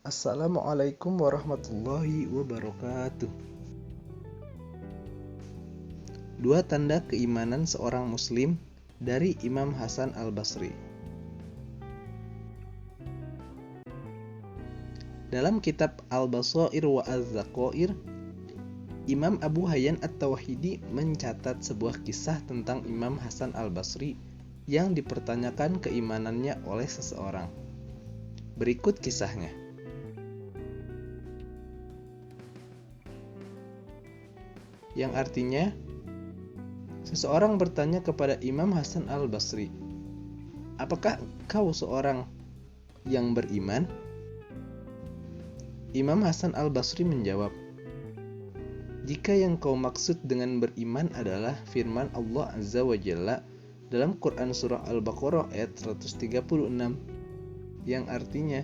Assalamualaikum warahmatullahi wabarakatuh. Dua tanda keimanan seorang muslim dari Imam Hasan Al-Basri. Dalam kitab Al-Basair wa Az-Zaqair, Imam Abu Hayyan At-Tauhidi mencatat sebuah kisah tentang Imam Hasan Al-Basri yang dipertanyakan keimanannya oleh seseorang. Berikut kisahnya. Yang artinya, seseorang bertanya kepada Imam Hasan Al-Basri, "Apakah kau seorang yang beriman?" Imam Hasan Al-Basri menjawab, "Jika yang kau maksud dengan beriman adalah firman Allah Azza wa Jalla dalam Quran Surah Al-Baqarah ayat 136, yang artinya,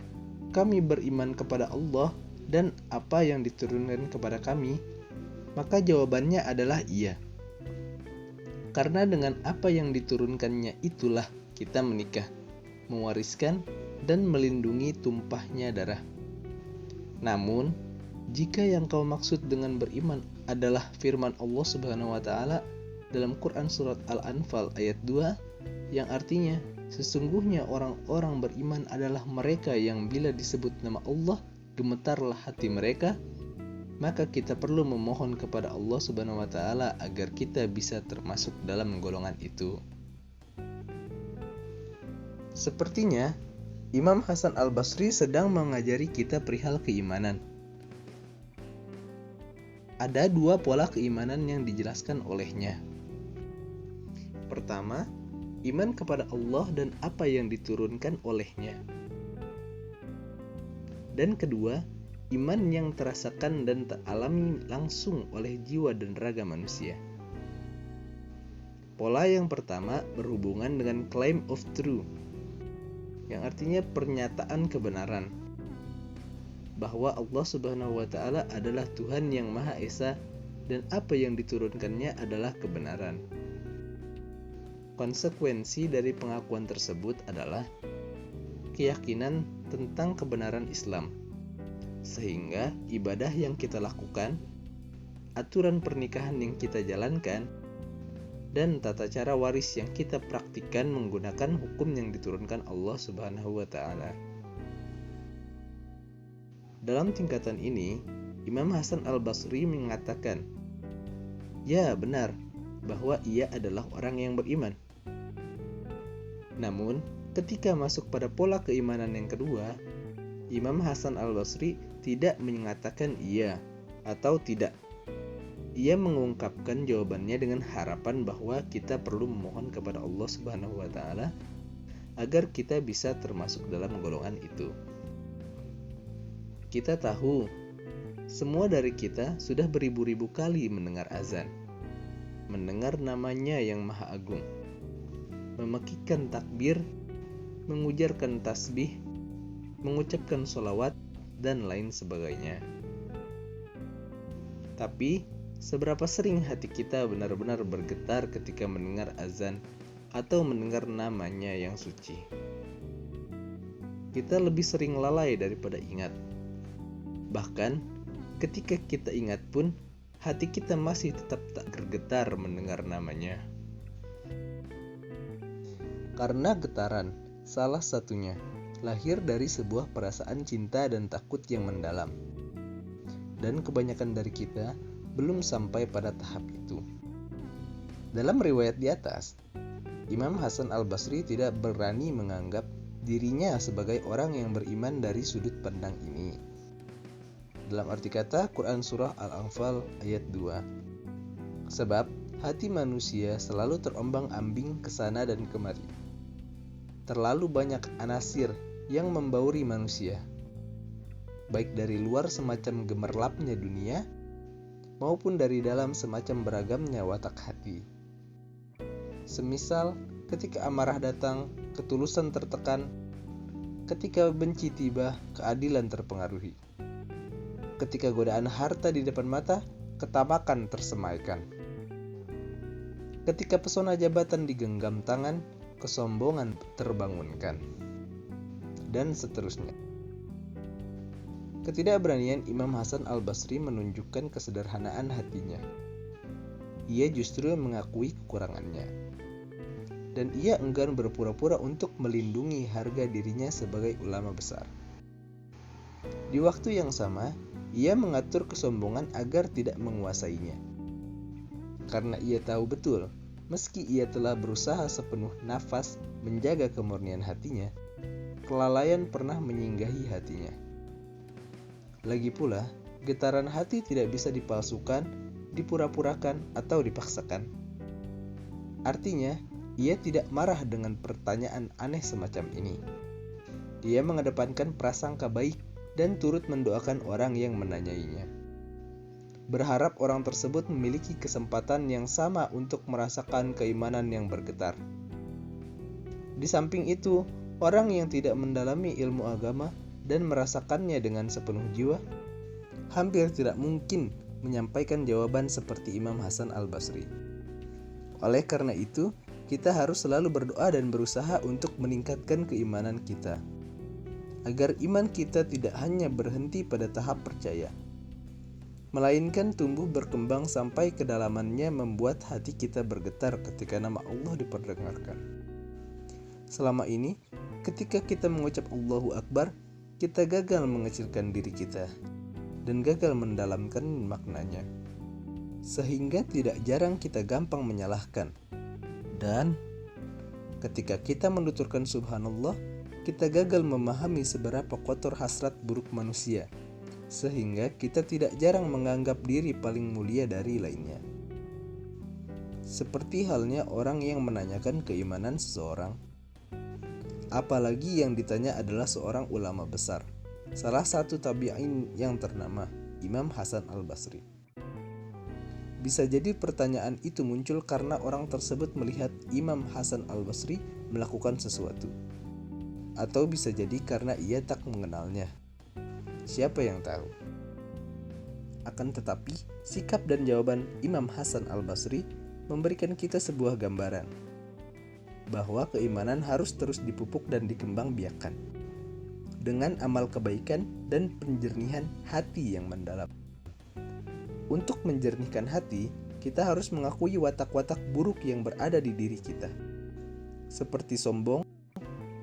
kami beriman kepada Allah dan apa yang diturunkan kepada kami, maka jawabannya adalah iya. Karena dengan apa yang diturunkannya itulah kita menikah, mewariskan, dan melindungi tumpahnya darah. Namun, jika yang kau maksud dengan beriman adalah firman Allah Subhanahu wa taala dalam Quran surat Al-Anfal ayat 2, yang artinya sesungguhnya orang-orang beriman adalah mereka yang bila disebut nama Allah gemetarlah hati mereka, maka kita perlu memohon kepada Allah Subhanahu wa taala agar kita bisa termasuk dalam golongan itu." Sepertinya Imam Hasan Al-Basri sedang mengajari kita perihal keimanan. Ada dua pola keimanan yang dijelaskan olehnya. Pertama, iman kepada Allah dan apa yang diturunkan olehnya. Dan kedua, iman yang terasakan dan teralami langsung oleh jiwa dan raga manusia. Pola yang pertama berhubungan dengan claim of truth, yang artinya pernyataan kebenaran, bahwa Allah Subhanahu wa taala adalah Tuhan yang Maha Esa dan apa yang diturunkannya adalah kebenaran. Konsekuensi dari pengakuan tersebut adalah keyakinan tentang kebenaran Islam, sehingga ibadah yang kita lakukan, aturan pernikahan yang kita jalankan, dan tata cara waris yang kita praktikkan menggunakan hukum yang diturunkan Allah Subhanahu wa taala. Dalam tingkatan ini, Imam Hasan Al-Basri mengatakan, "Ya, benar bahwa ia adalah orang yang beriman." Namun, ketika masuk pada pola keimanan yang kedua, Imam Hasan Al-Basri tidak mengatakan iya atau tidak. Ia mengungkapkan jawabannya dengan harapan bahwa kita perlu memohon kepada Allah Subhanahu wa taala agar kita bisa termasuk dalam golongan itu. Kita tahu, semua dari kita sudah beribu-ribu kali mendengar azan, mendengar namanya yang Maha Agung, memekikkan takbir, mengujarkan tasbih, mengucapkan sholawat, dan lain sebagainya. Tapi, seberapa sering hati kita benar-benar bergetar ketika mendengar azan atau mendengar namanya yang suci? Kita lebih sering lalai daripada ingat. Bahkan, ketika kita ingat pun, hati kita masih tetap tak bergetar mendengar namanya. Karena getaran, salah satunya, lahir dari sebuah perasaan cinta dan takut yang mendalam. Dan kebanyakan dari kita belum sampai pada tahap itu. Dalam riwayat di atas, Imam Hasan Al-Basri tidak berani menganggap dirinya sebagai orang yang beriman dari sudut pandang ini. Dalam arti kata Quran Surah Al-Anfal ayat 2. Sebab hati manusia selalu terombang-ambing ke sana dan kemari. Terlalu banyak anasir yang membauri manusia, baik dari luar semacam gemerlapnya dunia, maupun dari dalam semacam beragamnya watak hati. Semisal ketika amarah datang, ketulusan tertekan, ketika benci tiba, keadilan terpengaruhi. Ketika godaan harta di depan mata, ketamakan tersemaikan. Ketika pesona jabatan digenggam tangan, kesombongan terbangunkan. Dan seterusnya. Ketidakberanian Imam Hasan al-Basri menunjukkan kesederhanaan hatinya. Ia justru mengakui kekurangannya. Dan ia enggan berpura-pura untuk melindungi harga dirinya sebagai ulama besar. Di waktu yang sama, ia mengatur kesombongan agar tidak menguasainya. Karena ia tahu betul, meski ia telah berusaha sepenuh nafas menjaga kemurnian hatinya, kelalaian pernah menyinggahi hatinya. Lagi pula, getaran hati tidak bisa dipalsukan, dipura-purakan, atau dipaksakan. Artinya, ia tidak marah dengan pertanyaan aneh semacam ini. Ia mengedepankan prasangka baik dan turut mendoakan orang yang menanyainya. Berharap orang tersebut memiliki kesempatan yang sama untuk merasakan keimanan yang bergetar. Di samping itu, orang yang tidak mendalami ilmu agama dan merasakannya dengan sepenuh jiwa, hampir tidak mungkin menyampaikan jawaban seperti Imam Hasan al-Basri. Oleh karena itu, kita harus selalu berdoa dan berusaha untuk meningkatkan keimanan kita, agar iman kita tidak hanya berhenti pada tahap percaya, melainkan tumbuh berkembang sampai kedalamannya membuat hati kita bergetar ketika nama Allah diperdengarkan. Selama ini, ketika kita mengucap Allahu Akbar, kita gagal mengecilkan diri kita dan gagal mendalamkan maknanya, sehingga tidak jarang kita gampang menyalahkan. Dan ketika kita menuturkan subhanallah, kita gagal memahami seberapa kotor hasrat buruk manusia, sehingga kita tidak jarang menganggap diri paling mulia dari lainnya. Seperti halnya orang yang menanyakan keimanan seseorang, apalagi yang ditanya adalah seorang ulama besar, salah satu tabi'in yang ternama, Imam Hasan al-Basri. Bisa jadi pertanyaan itu muncul karena orang tersebut melihat Imam Hasan al-Basri melakukan sesuatu, atau bisa jadi karena ia tak mengenalnya. Siapa yang tahu? Akan tetapi, sikap dan jawaban Imam Hasan al-Basri memberikan kita sebuah gambaran bahwa keimanan harus terus dipupuk dan dikembangbiakkan dengan amal kebaikan dan penjernihan hati yang mendalam. Untuk menjernihkan hati, kita harus mengakui watak-watak buruk yang berada di diri kita, seperti sombong,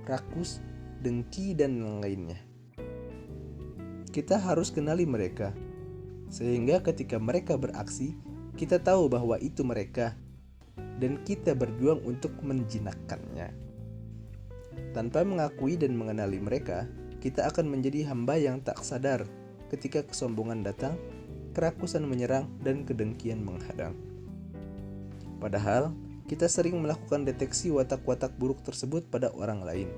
rakus, dengki, dan lainnya. Kita harus kenali mereka, sehingga ketika mereka beraksi, kita tahu bahwa itu mereka, dan kita berjuang untuk menjinakkannya. Tanpa mengakui dan mengenali mereka, kita akan menjadi hamba yang tak sadar ketika kesombongan datang, kerakusan menyerang, dan kedengkian menghadang. Padahal, kita sering melakukan deteksi watak-watak buruk tersebut pada orang lain,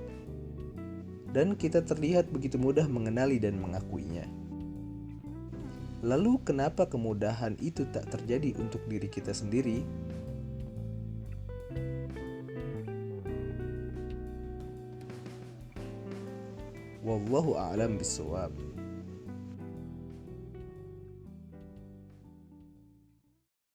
dan kita terlihat begitu mudah mengenali dan mengakuinya. Lalu kenapa kemudahan itu tak terjadi untuk diri kita sendiri? Wallahu a'lam bishawab.